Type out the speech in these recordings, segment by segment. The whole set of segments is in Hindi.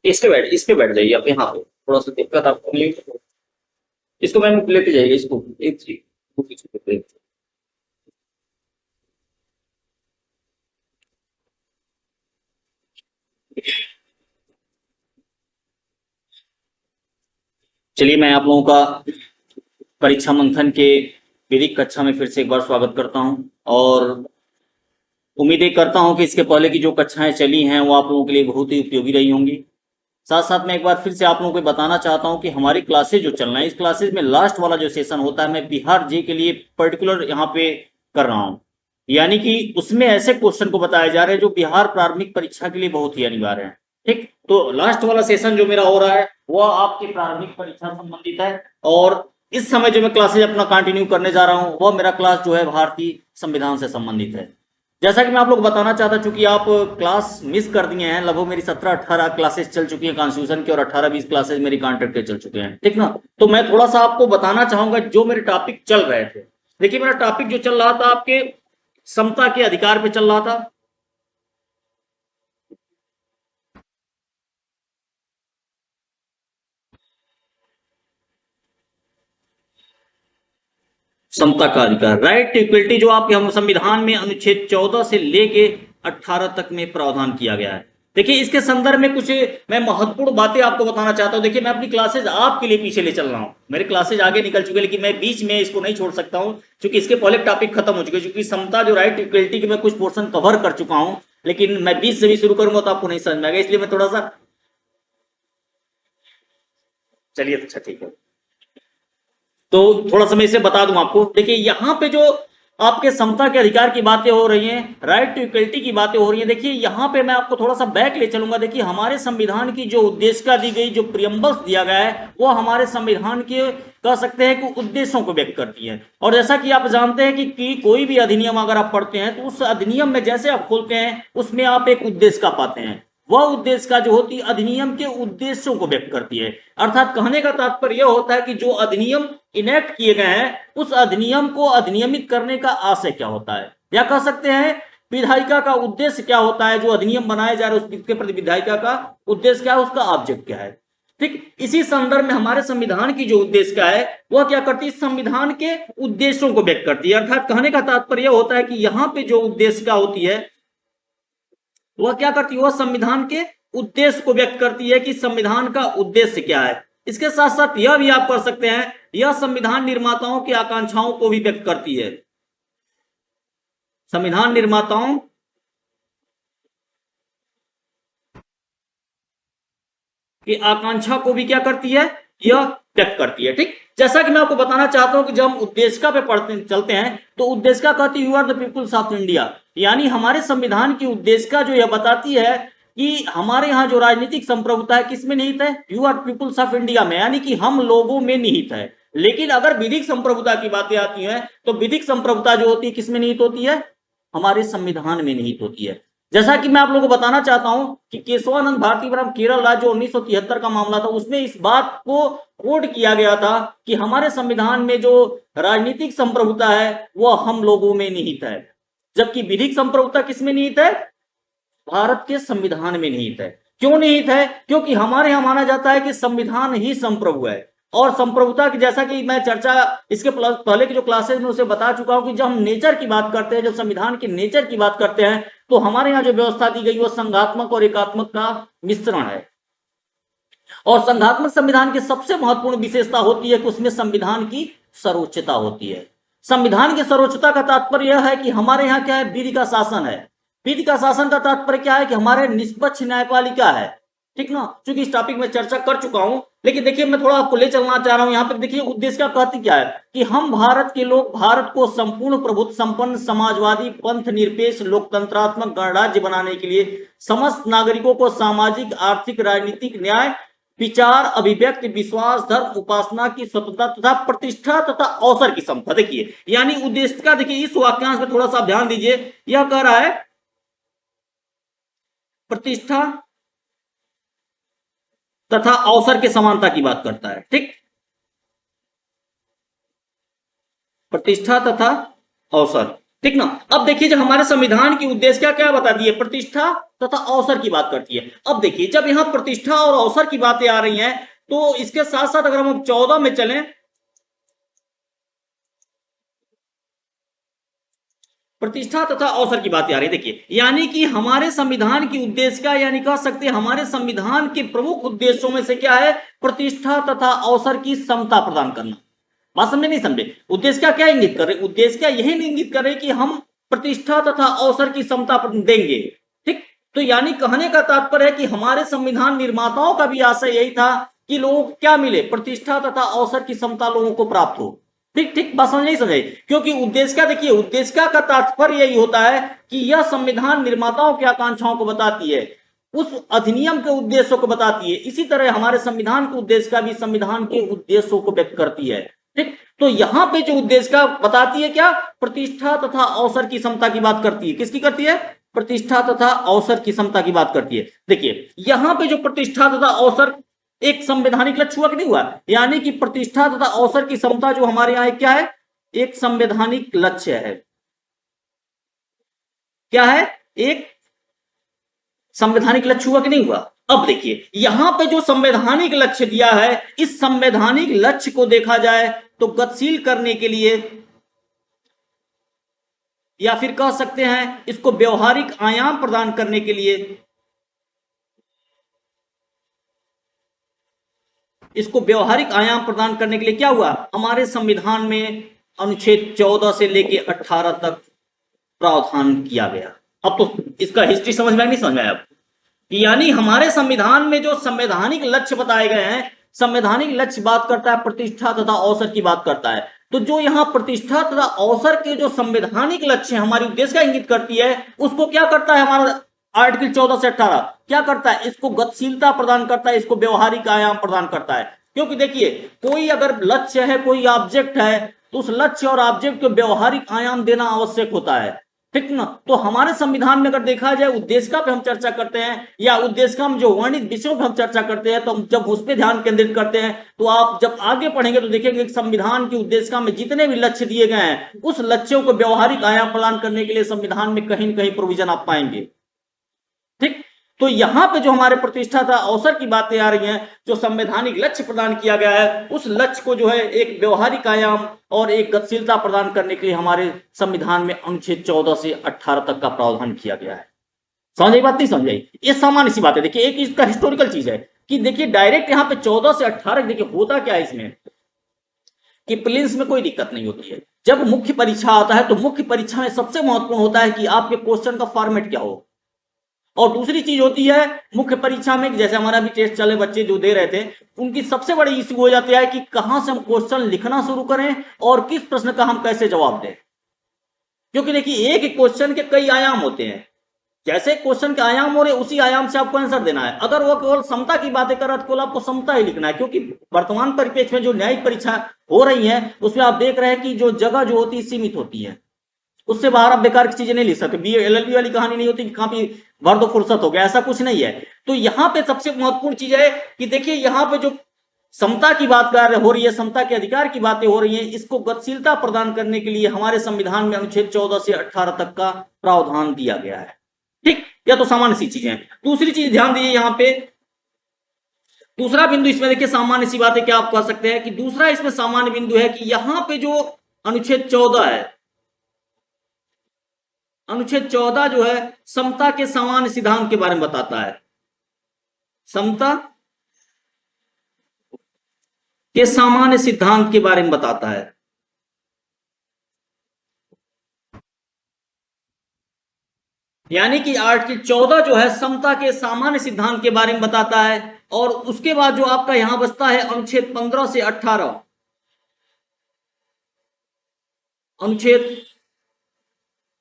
इस पे बैठ जाइए आप, यहाँ पे थोड़ा सा दिक्कत आपको नहीं। इसको मैम लेते जाइए, इसको एक जी बुक इसको लेते जाइए। चलिए, मैं आप लोगों का परीक्षा मंथन के विधिक कक्षा में फिर से एक बार स्वागत करता हूं, और उम्मीदें करता हूं कि इसके पहले की जो कक्षाएं चली हैं वो आप लोगों के लिए बहुत ही उपयोगी रही होंगी। साथ साथ मैं एक बार फिर से आप लोगों को बताना चाहता हूं कि हमारी क्लासेज जो चल रहा है, इस क्लासेज में लास्ट वाला जो सेशन होता है, मैं बिहार जे के लिए पर्टिकुलर यहाँ पे कर रहा हूँ। यानी कि उसमें ऐसे क्वेश्चन को बताया जा रहा है जो बिहार प्रारंभिक परीक्षा के लिए बहुत ही अनिवार्य है। ठीक, तो लास्ट वाला सेशन जो मेरा हो रहा है वह आपकी प्रारंभिक परीक्षा संबंधित है, और इस समय जो मैं क्लासेज अपना कंटिन्यू करने जा रहा हूँ वह मेरा क्लास जो है भारतीय संविधान से संबंधित है। जैसा कि मैं आप लोग बताना चाहता, चूंकि आप क्लास मिस कर दिए हैं, लगभग मेरी 17-18 क्लासेस चल चुकी हैं कॉन्स्टिट्यूशन की, और 18-20 क्लासेस मेरी कॉन्ट्रैक्ट के चल चुके हैं, ठीक ना। तो मैं थोड़ा सा आपको बताना चाहूंगा जो मेरे टॉपिक चल रहे थे। देखिए, मेरा टॉपिक जो चल रहा था आपके समता के अधिकार पे चल रहा था। समता का अधिकार, राइट टू इक्वलिटी, जो आपके हम संविधान में अनुच्छेद 14 से लेके 18 तक में प्रावधान किया गया है। देखिए, इसके संदर्भ में कुछ मैं महत्वपूर्ण बातें आपको बताना चाहता हूं। देखिए, मैं अपनी क्लासेज आपके लिए पीछे ले चल रहा हूं, मेरे क्लासेज आगे निकल चुके, लेकिन मैं बीच में इसको नहीं छोड़ सकता हूं, क्योंकि इसके पहले टॉपिक खत्म हो चुके, क्योंकि समता जो राइट टू इक्वलिटी के मैं कुछ पोर्शन कवर कर चुका हूं, लेकिन मैं बीच से भी शुरू करूंगा तो आपको नहीं समझ में आएगा, इसलिए मैं थोड़ा सा। चलिए, अच्छा ठीक है, तो थोड़ा सा मैं इसे बता दूं आपको। देखिए, यहां पे जो आपके समता के अधिकार की बातें हो रही हैं, राइट टू इक्वलिटी की बातें हो रही हैं, देखिए यहां पे मैं आपको थोड़ा सा बैक ले चलूंगा। देखिए, हमारे संविधान की जो उद्देशिका दी गई, जो प्रियम्बल्स दिया गया है, वो हमारे संविधान के कह सकते हैं कि उद्देश्यों को व्यक्त करती है। और जैसा कि आप जानते हैं कि कोई भी अधिनियम अगर आप पढ़ते हैं तो उस अधिनियम में जैसे आप खोलते हैं उसमें आप एक उद्देश्य का पाते हैं। वह उद्देश्य का जो होती है अधिनियम के उद्देश्यों को व्यक्त करती है। अर्थात कहने का तात्पर्य यह होता है कि जो अधिनियम इनेक्ट किए गए हैं उस अधिनियम को अधिनियमित करने का आशय क्या होता है, या कह सकते हैं विधायिका का उद्देश्य क्या होता है। जो अधिनियम बनाया जा रहा है उसके प्रति विधायिका का उद्देश्य क्या है, उसका ऑब्जेक्ट क्या है। ठीक, इसी संदर्भ में हमारे संविधान की जो उद्देश्य क्या है वह क्या करती है, संविधान के उद्देश्यों को व्यक्त करती है। अर्थात कहने का तात्पर्य होता है कि यहां पे जो उद्देश्य क्या होती है वह क्या करती है, वह संविधान के उद्देश्य को व्यक्त करती है कि संविधान का उद्देश्य क्या है। इसके साथ साथ यह भी आप कर सकते हैं, यह संविधान निर्माताओं की आकांक्षाओं को भी व्यक्त करती है। संविधान निर्माताओं की आकांक्षा को भी क्या करती है, यह व्यक्त करती है। ठीक, जैसा कि मैं आपको बताना चाहता हूं कि जब हम उद्देशिका पे पढ़ते चलते हैं तो उद्देशिका कहती है you are the peoples of India. यानी हमारे संविधान की उद्देशिका जो यह बताती है कि हमारे यहाँ जो राजनीतिक संप्रभुता है किसमें निहित है, you are peoples of India में, यानी कि हम लोगों में निहित है। लेकिन अगर विधिक संप्रभुता की बातें आती हैं तो विधिक संप्रभुता जो होती है किसमें निहित होती है, हमारे संविधान में निहित होती है। जैसा कि मैं आप लोगों को बताना चाहता हूं कि केशवानंद भारती बनाम केरल राज्य 1973 का मामला था, उसमें इस बात को कोड किया गया था कि हमारे संविधान में जो राजनीतिक संप्रभुता है वह हम लोगों में निहित है, जबकि विधिक संप्रभुता किसमें निहित है, भारत के संविधान में निहित है। क्यों निहित है, क्योंकि हमारे यहां माना जाता है कि संविधान ही संप्रभु है। और संप्रभुता की जैसा कि मैं चर्चा इसके पहले की जो क्लासेस में उसे बता चुका हूं कि जब हम नेचर की बात करते हैं, जब संविधान के नेचर की बात करते हैं, तो हमारे यहाँ जो व्यवस्था दी गई वो संघात्मक और एकात्मक का मिश्रण है। और संघात्मक संविधान की सबसे महत्वपूर्ण विशेषता होती है कि उसमें संविधान की सर्वोच्चता होती है। संविधान की सर्वोच्चता का तात्पर्य यह है कि हमारे यहाँ क्या है, विधि का शासन है। विधि का शासन का तात्पर्य क्या है कि हमारे निष्पक्ष न्यायपालिका है। ठीक ना, चूंकि इस टॉपिक में चर्चा कर चुका हूं, लेकिन देखिए मैं थोड़ा आपको ले चलना चाह रहा हूं। यहां पर देखिए उद्देश्य क्या कहती क्या है कि हम भारत के लोग भारत को संपूर्ण प्रभुत्व संपन्न समाजवादी पंथ निरपेक्ष लोकतंत्रात्मक गणराज्य बनाने के लिए समस्त नागरिकों को सामाजिक आर्थिक राजनीतिक न्याय विचार अभिव्यक्ति विश्वास धर्म उपासना की स्वतंत्रता तथा प्रतिष्ठा तथा अवसर की समता। देखिए यानी उद्देश्य का, देखिए इस वाक्यांश में थोड़ा सा ध्यान दीजिए, यह कह रहा है प्रतिष्ठा तथा अवसर के समानता की बात करता है। ठीक, प्रतिष्ठा तथा अवसर, ठीक ना। अब देखिए जब हमारे संविधान की उद्देश्य क्या क्या बताती है, प्रतिष्ठा तथा अवसर की बात करती है। अब देखिए जब यहाँ प्रतिष्ठा और अवसर की बातें आ रही हैं तो इसके साथ साथ अगर हम 14 में चलें, प्रतिष्ठा तथा अवसर की बात आ रही है। देखिए यानी कि हमारे संविधान की उद्देश्य का, यानी कह सकते हैं हमारे संविधान के प्रमुख उद्देश्यों में से क्या है, प्रतिष्ठा तथा अवसर की समता प्रदान करना। बात समझे नहीं समझे? उद्देश्य क्या क्या इंगित कर रहे, उद्देश्य क्या यही इंगित कर रहे कि हम प्रतिष्ठा तथा अवसर की समता देंगे, ठीक। तो यानी कहने का तात्पर्य है कि हमारे संविधान निर्माताओं का भी आशय यही था कि लोगों को क्या मिले, प्रतिष्ठा तथा अवसर की समता लोगों को प्राप्त हो। ठीक ठीक, बात समझ नहीं समझे? क्योंकि उद्देश्य क्या, देखिए उद्देश्य का तात्पर्य यही होता है कि यह संविधान निर्माताओं की आकांक्षाओं को बताती है, उस अधिनियम के उद्देश्यों को बताती है। इसी तरह हमारे संविधान के उद्देश्य का भी संविधान के उद्देश्यों को व्यक्त करती है, ठीक। तो यहां पे जो उद्देश्य का बताती है क्या, प्रतिष्ठा तथा अवसर की समता की बात करती है। किसकी करती है? प्रतिष्ठा तथा अवसर की समता की बात करती है। देखिए यहां पे जो प्रतिष्ठा तथा अवसर एक संवैधानिक लक्ष्य हुआ कि नहीं हुआ, यानी कि प्रतिष्ठा तथा अवसर की समता जो हमारे यहां क्या है, एक संवैधानिक लक्ष्य है। क्या है? एक संवैधानिक लक्ष्य हुआ कि नहीं हुआ? अब देखिए यहां पे जो संवैधानिक लक्ष्य दिया है, इस संवैधानिक लक्ष्य को देखा जाए तो गतिशील करने के लिए, या फिर कह सकते हैं इसको व्यवहारिक आयाम प्रदान करने के लिए, इसको व्यवहारिक आयाम प्रदान करने के लिए क्या हुआ, हमारे संविधान में अनुच्छेद 14 से लेके 18 तक प्रावधान किया गया। अब तो इसका हिस्ट्री समझ में नहीं समझ में आया आपको? यानी हमारे संविधान में जो संवैधानिक लक्ष्य बताए गए हैं, संवैधानिक लक्ष्य बात करता है प्रतिष्ठा तथा अवसर की बात करता है। तो जो यहां प्रतिष्ठा तथा अवसर के जो संवैधानिक लक्ष्य हमारी उद्देश्य का इंगित करती है, उसको क्या करता है हमारा आर्टिकल 14 से 18 क्या करता है, इसको गतिशीलता प्रदान करता है, इसको व्यवहारिक आयाम प्रदान करता है। क्योंकि देखिए कोई अगर लक्ष्य है, कोई ऑब्जेक्ट है, तो उस लक्ष्य और ऑब्जेक्ट को व्यवहारिक आयाम देना आवश्यक होता है, ठीक ना। तो हमारे संविधान में अगर देखा जाए उद्देश्य पे हम चर्चा करते हैं, या उद्देश्य हम जो वर्णित विषयों पे हम चर्चा करते हैं, तो हम जब उस पर ध्यान केंद्रित करते हैं तो आप जब आगे पढ़ेंगे तो देखेंगे कि संविधान की उद्देश्य में जितने भी लक्ष्य दिए गए हैं, उस लक्ष्यों को व्यवहारिक आयाम प्रदान करने के लिए संविधान में कहीं न कहीं प्रोविजन आप पाएंगे, ठीक। तो यहां पे जो हमारे प्रतिष्ठा था अवसर की बातें आ रही हैं, जो संवैधानिक लक्ष्य प्रदान किया गया है, उस लक्ष्य को जो है एक व्यवहारिक आयाम और एक गतिशीलता प्रदान करने के लिए हमारे संविधान में अनुच्छेद 14 से 18 तक का प्रावधान किया गया है। समझ आई बात नहीं समझ आई? ये सामान्य सी बात है। देखिए एक इसका हिस्टोरिकल चीज है कि देखिए डायरेक्ट यहाँ पे 14 से 18, देखिए होता क्या है इसमें कि प्रीलिम्स में कोई दिक्कत नहीं होती है। जब मुख्य परीक्षा आता है तो मुख्य परीक्षा में सबसे महत्वपूर्ण होता है कि आपके क्वेश्चन का फॉर्मेट क्या हो। और दूसरी चीज होती है मुख्य परीक्षा में, जैसे हमारा भी टेस्ट चले बच्चे जो दे रहे थे, उनकी सबसे बड़ी इश्यू हो जाती है कि कहां से हम क्वेश्चन लिखना शुरू करें और किस प्रश्न का हम कैसे जवाब दें। क्योंकि देखिए एक क्वेश्चन के कई आयाम होते हैं, जैसे क्वेश्चन के आयाम हो रहे उसी आयाम से आपको आंसर देना है। अगर वो केवल समता की बातें कर रहा है तो केवल आपको समता ही लिखना है, क्योंकि वर्तमान परिप्रेक्ष्य में जो न्यायिक परीक्षा हो रही है उसमें आप देख रहे हैं कि जो जगह जो होती है सीमित होती है, उससे बाहर आप बेकार की चीजें नहीं लिख सकते। बीए एलएलबी वाली कहानी नहीं होती कि कहां भी भर दो फुर्सत हो गया, ऐसा कुछ नहीं है। तो यहां पे सबसे महत्वपूर्ण चीज है कि देखिए यहां पे जो समता की बात हो रही है, समता के अधिकार की बातें हो रही है, इसको गतिशीलता प्रदान करने के लिए हमारे संविधान में अनुच्छेद 14 से 18 तक का प्रावधान दिया गया है, ठीक। यह तो सामान्य सी चीजें हैं। दूसरी चीज ध्यान दीजिए यहां पे, दूसरा बिंदु इसमें देखिए सामान्य सी बात है, क्या आप कह सकते हैं कि दूसरा इसमें सामान्य बिंदु है कि यहां पे जो अनुच्छेद 14 है, अनुच्छेद 14 जो है समता के सामान्य सिद्धांत के बारे में बताता है, समता के सामान्य सिद्धांत के बारे में बताता है। यानी कि आर्टिकल 14 जो है समता के सामान्य सिद्धांत के बारे में बताता है। और उसके बाद जो आपका यहां बचता है अनुच्छेद 15 से 18, अनुच्छेद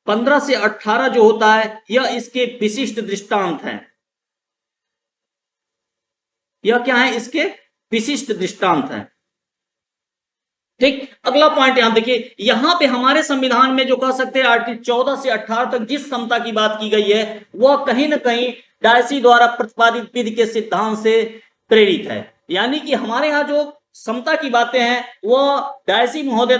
15 से 18 जो होता है यह इसके विशिष्ट दृष्टांत हैं। यह क्या है? इसके विशिष्ट दृष्टांत हैं, ठीक। अगला पॉइंट यहां देखिए, यहां पे हमारे संविधान में जो कह सकते हैं आर्टिकल 14 से 18 तक जिस समता की बात की गई है वह कहीं ना कहीं डायसी द्वारा प्रतिपादित विधि के सिद्धांत से प्रेरित है। यानी कि हमारे यहां जो समता की बातें हैं वह डायसी महोदय